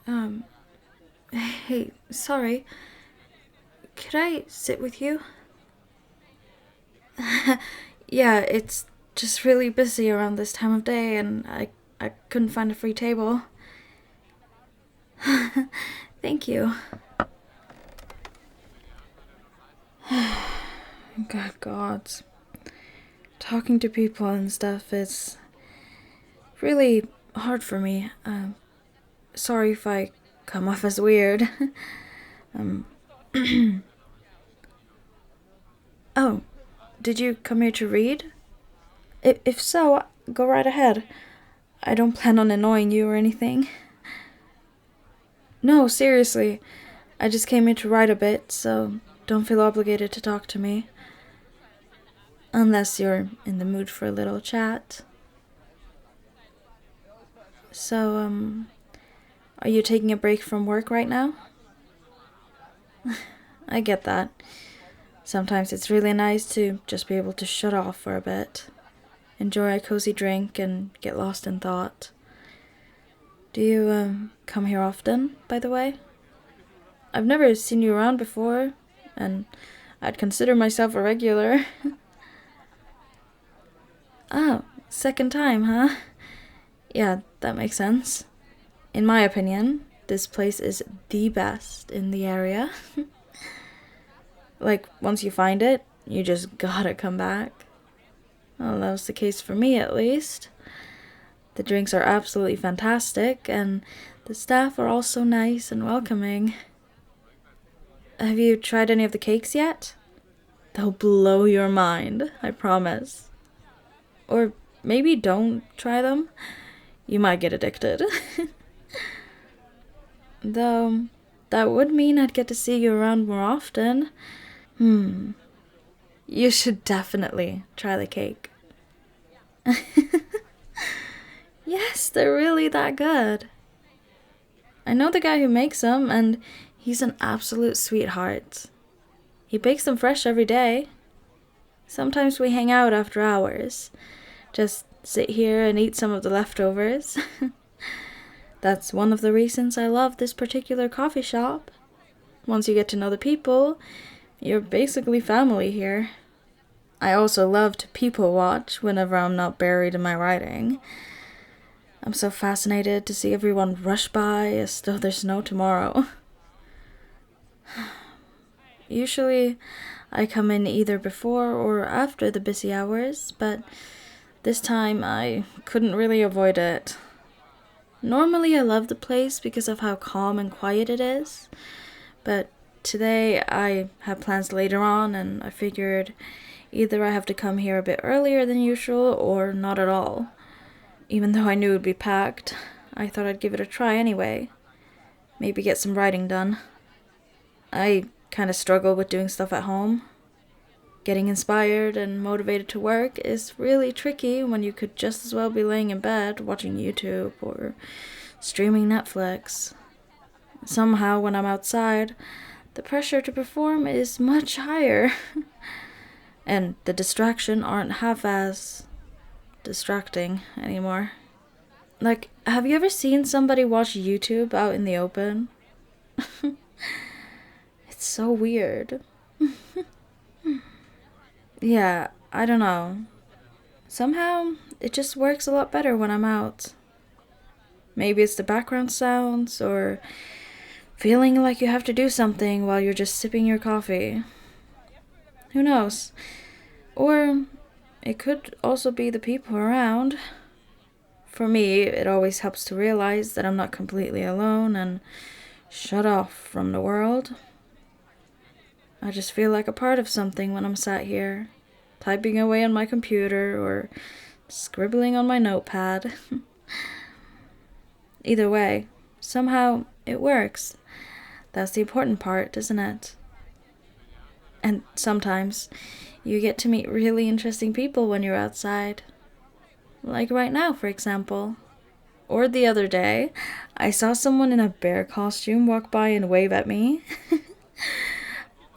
Um, hey, sorry. Could I sit with you? Yeah, it's just really busy around this time of day and I couldn't find a free table. Thank you. God. Talking to people and stuff is really hard for me. Sorry if I come off as weird. Oh, did you come here to read? If so, go right ahead. I don't plan on annoying you or anything. No, seriously. I just came here to write a bit, so don't feel obligated to talk to me. Unless you're in the mood for a little chat. So, are you taking a break from work right now? I get that. Sometimes it's really nice to just be able to shut off for a bit. Enjoy a cozy drink and get lost in thought. Do you, come here often, by the way? I've never seen you around before, and I'd consider myself a regular. Oh, second time, huh? Yeah, that makes sense. In my opinion, this place is the best in the area. Like, once you find it, you just gotta come back. Well, that was the case for me, at least. The drinks are absolutely fantastic, and the staff are all so nice and welcoming. Have you tried any of the cakes yet? They'll blow your mind, I promise. Or maybe don't try them. You might get addicted. Though, that would mean I'd get to see you around more often. You should definitely try the cake. Yes, they're really that good. I know the guy who makes them, and he's an absolute sweetheart. He bakes them fresh every day. Sometimes we hang out after hours. Just sit here and eat some of the leftovers. That's one of the reasons I love this particular coffee shop. Once you get to know the people, you're basically family here. I also love to people watch whenever I'm not buried in my writing. I'm so fascinated to see everyone rush by as though there's no tomorrow. Usually, I come in either before or after the busy hours, but this time I couldn't really avoid it. Normally I love the place because of how calm and quiet it is, but today I had plans later on and I figured either I have to come here a bit earlier than usual or not at all. Even though I knew it would be packed, I thought I'd give it a try anyway. Maybe get some writing done. I kind of struggle with doing stuff at home. Getting inspired and motivated to work is really tricky when you could just as well be laying in bed watching YouTube or streaming Netflix. Somehow, when I'm outside, the pressure to perform is much higher. And the distraction aren't half as distracting anymore. Like, have you ever seen somebody watch YouTube out in the open? It's so weird. Yeah, I don't know. Somehow, it just works a lot better when I'm out. Maybe it's the background sounds, or feeling like you have to do something while you're just sipping your coffee. Who knows? Or it could also be the people around. For me, it always helps to realize that I'm not completely alone and shut off from the world. I just feel like a part of something when I'm sat here, typing away on my computer or scribbling on my notepad. Either way, somehow it works. That's the important part, isn't it? And sometimes you get to meet really interesting people when you're outside. Like right now, for example. Or the other day, I saw someone in a bear costume walk by and wave at me.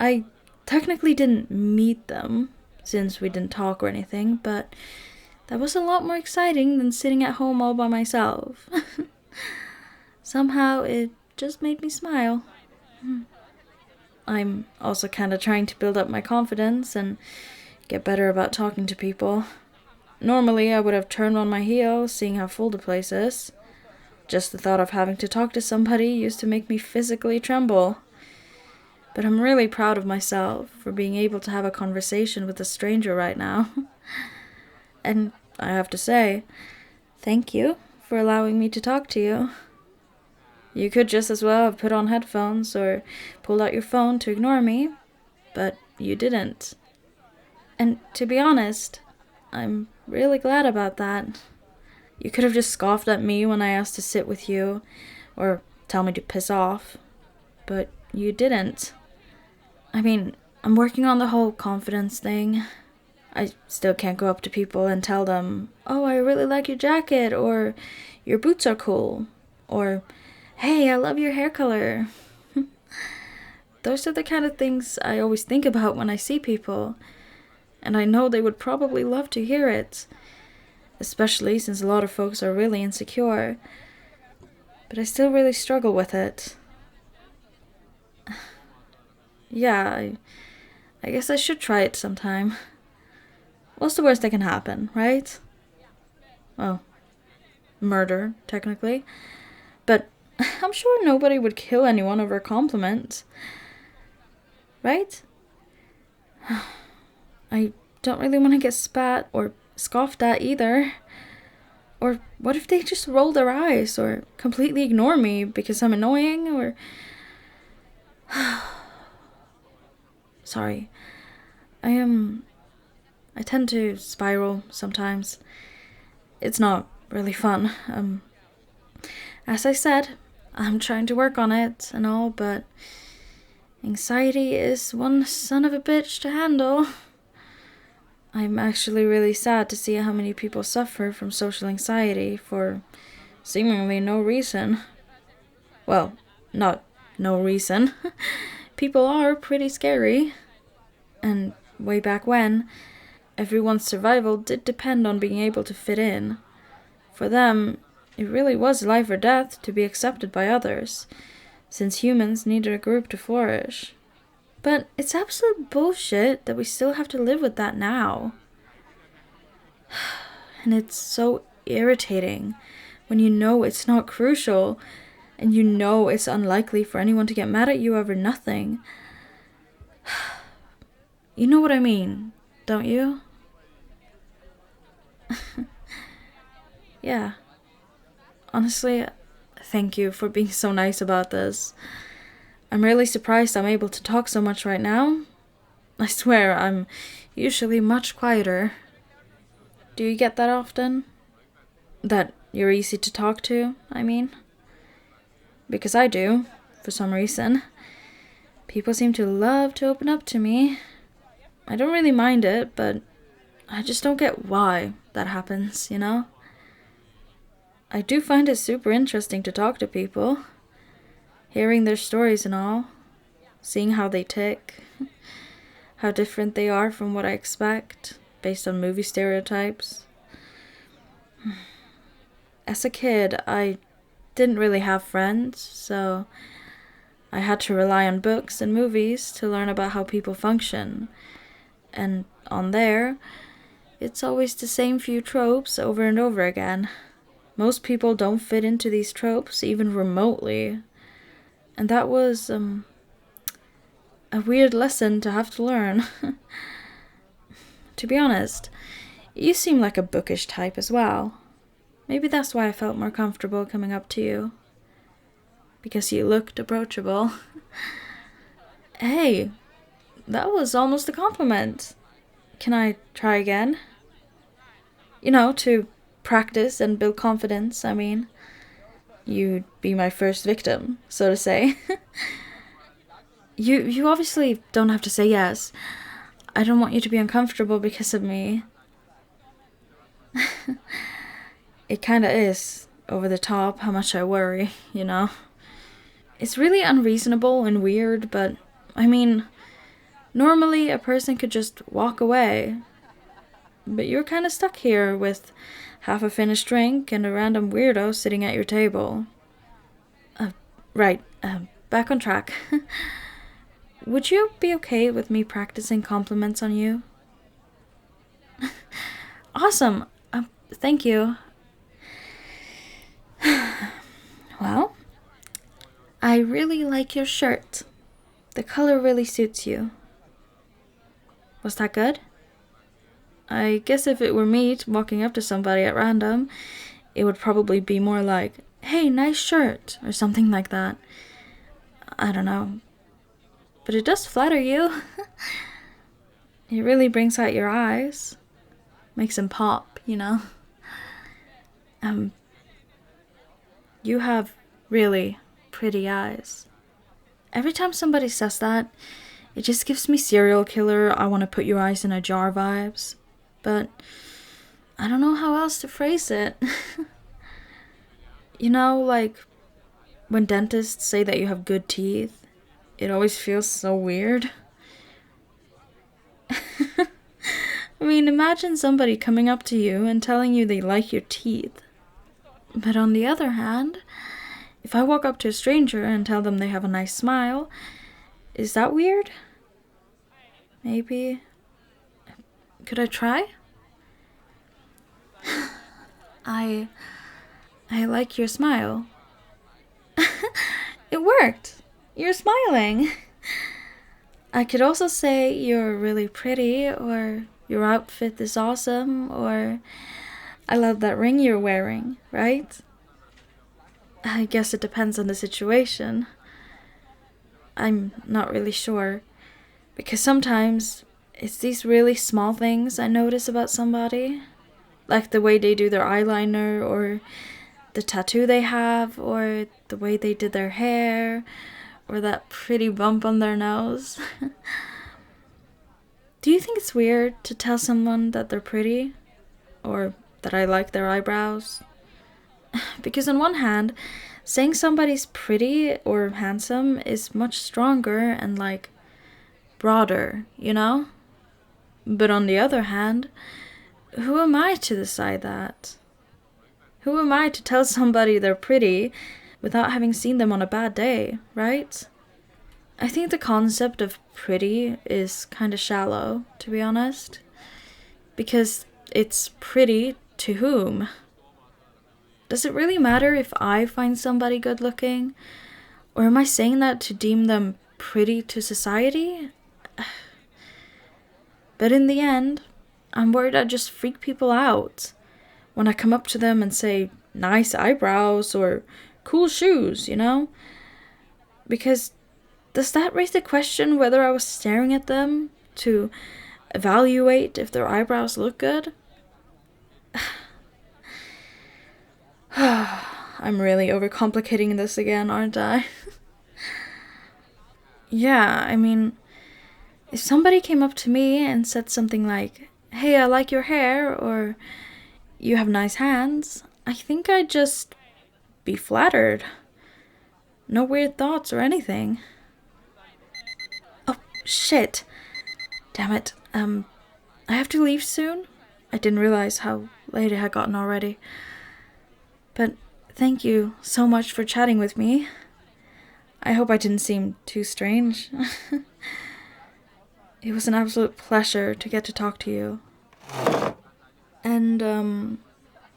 I technically didn't meet them, since we didn't talk or anything, but that was a lot more exciting than sitting at home all by myself. Somehow it just made me smile. I'm also kind of trying to build up my confidence and get better about talking to people. Normally, I would have turned on my heel, seeing how full the place is. Just the thought of having to talk to somebody used to make me physically tremble. But I'm really proud of myself for being able to have a conversation with a stranger right now. And I have to say, thank you for allowing me to talk to you. You could just as well have put on headphones or pulled out your phone to ignore me, but you didn't. And to be honest, I'm really glad about that. You could have just scoffed at me when I asked to sit with you, or tell me to piss off, but you didn't. I mean, I'm working on the whole confidence thing. I still can't go up to people and tell them, "Oh, I really like your jacket," or "Your boots are cool," or "Hey, I love your hair color." Those are the kind of things I always think about when I see people, and I know they would probably love to hear it, especially since a lot of folks are really insecure, but I still really struggle with it. Yeah, I guess I should try it sometime. What's the worst that can happen, right? Well, murder, technically. But I'm sure nobody would kill anyone over a compliment. Right? I don't really want to get spat or scoffed at either. Or what if they just roll their eyes or completely ignore me because I'm annoying or... Sorry. I tend to spiral sometimes. It's not really fun. As I said, I'm trying to work on it and all, but anxiety is one son of a bitch to handle. I'm actually really sad to see how many people suffer from social anxiety for seemingly no reason. Well, not no reason. People are pretty scary. And way back when, everyone's survival did depend on being able to fit in. For them, it really was life or death to be accepted by others, since humans needed a group to flourish. But it's absolute bullshit that we still have to live with that now. And it's so irritating when you know it's not crucial, and you know it's unlikely for anyone to get mad at you over nothing. You know what I mean, don't you? Yeah. Honestly, thank you for being so nice about this. I'm really surprised I'm able to talk so much right now. I swear, I'm usually much quieter. Do you get that often? That you're easy to talk to, I mean? Because I do, for some reason. People seem to love to open up to me. I don't really mind it, but I just don't get why that happens, you know? I do find it super interesting to talk to people, hearing their stories and all, seeing how they tick, how different they are from what I expect, based on movie stereotypes. As a kid, I didn't really have friends, so I had to rely on books and movies to learn about how people function. And on there, it's always the same few tropes over and over again. Most people don't fit into these tropes, even remotely. And that was, a weird lesson to have to learn. To be honest, you seem like a bookish type as well. Maybe that's why I felt more comfortable coming up to you. Because you looked approachable. Hey, that was almost a compliment. Can I try again? You know, to practice and build confidence, I mean. You'd be my first victim, so to say. You obviously don't have to say yes. I don't want you to be uncomfortable because of me. It kinda is over the top how much I worry, you know? It's really unreasonable and weird, but, I mean, normally a person could just walk away. But you're kinda stuck here with half a finished drink and a random weirdo sitting at your table. Right, back on track. Would you be okay with me practicing compliments on you? Awesome. Thank you. Well, I really like your shirt. The color really suits you. Was that good? I guess if it were me walking up to somebody at random, it would probably be more like, "Hey, nice shirt," or something like that. I don't know. But it does flatter you. It really brings out your eyes. Makes them pop, you know? You have really pretty eyes. Every time somebody says that, it just gives me serial killer, I want to put your eyes in a jar vibes. But I don't know how else to phrase it. You know, like when dentists say that you have good teeth, it always feels so weird. I mean, imagine somebody coming up to you and telling you they like your teeth. But on the other hand, if I walk up to a stranger and tell them they have a nice smile, is that weird? Maybe. Could I try? I like your smile. It worked! You're smiling! I could also say you're really pretty, or your outfit is awesome, or I love that ring you're wearing, right? I guess it depends on the situation. I'm not really sure, because sometimes it's these really small things I notice about somebody, like the way they do their eyeliner, or the tattoo they have, or the way they did their hair, or that pretty bump on their nose. Do you think it's weird to tell someone that they're pretty? Or that I like their eyebrows? Because on one hand, saying somebody's pretty or handsome is much stronger and like broader, you know? But on the other hand, who am I to decide that? Who am I to tell somebody they're pretty without having seen them on a bad day, right? I think the concept of pretty is kind of shallow, to be honest. Because it's pretty to whom? Does it really matter if I find somebody good looking? Or am I saying that to deem them pretty to society? But in the end, I'm worried I just freak people out when I come up to them and say, nice eyebrows or cool shoes, you know? Because does that raise the question whether I was staring at them to evaluate if their eyebrows look good? I'm really overcomplicating this again, aren't I? Yeah, I mean, if somebody came up to me and said something like, "Hey, I like your hair," or "You have nice hands," I think I'd just be flattered. No weird thoughts or anything. Oh, shit. Damn it. I have to leave soon. I didn't realize how late it had gotten already. But thank you so much for chatting with me. I hope I didn't seem too strange. It was an absolute pleasure to get to talk to you. And,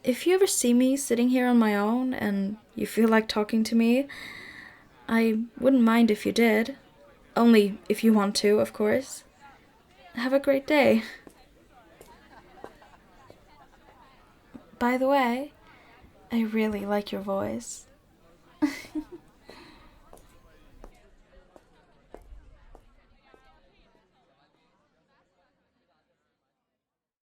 if you ever see me sitting here on my own and you feel like talking to me, I wouldn't mind if you did. Only if you want to, of course. Have a great day. By the way, I really like your voice.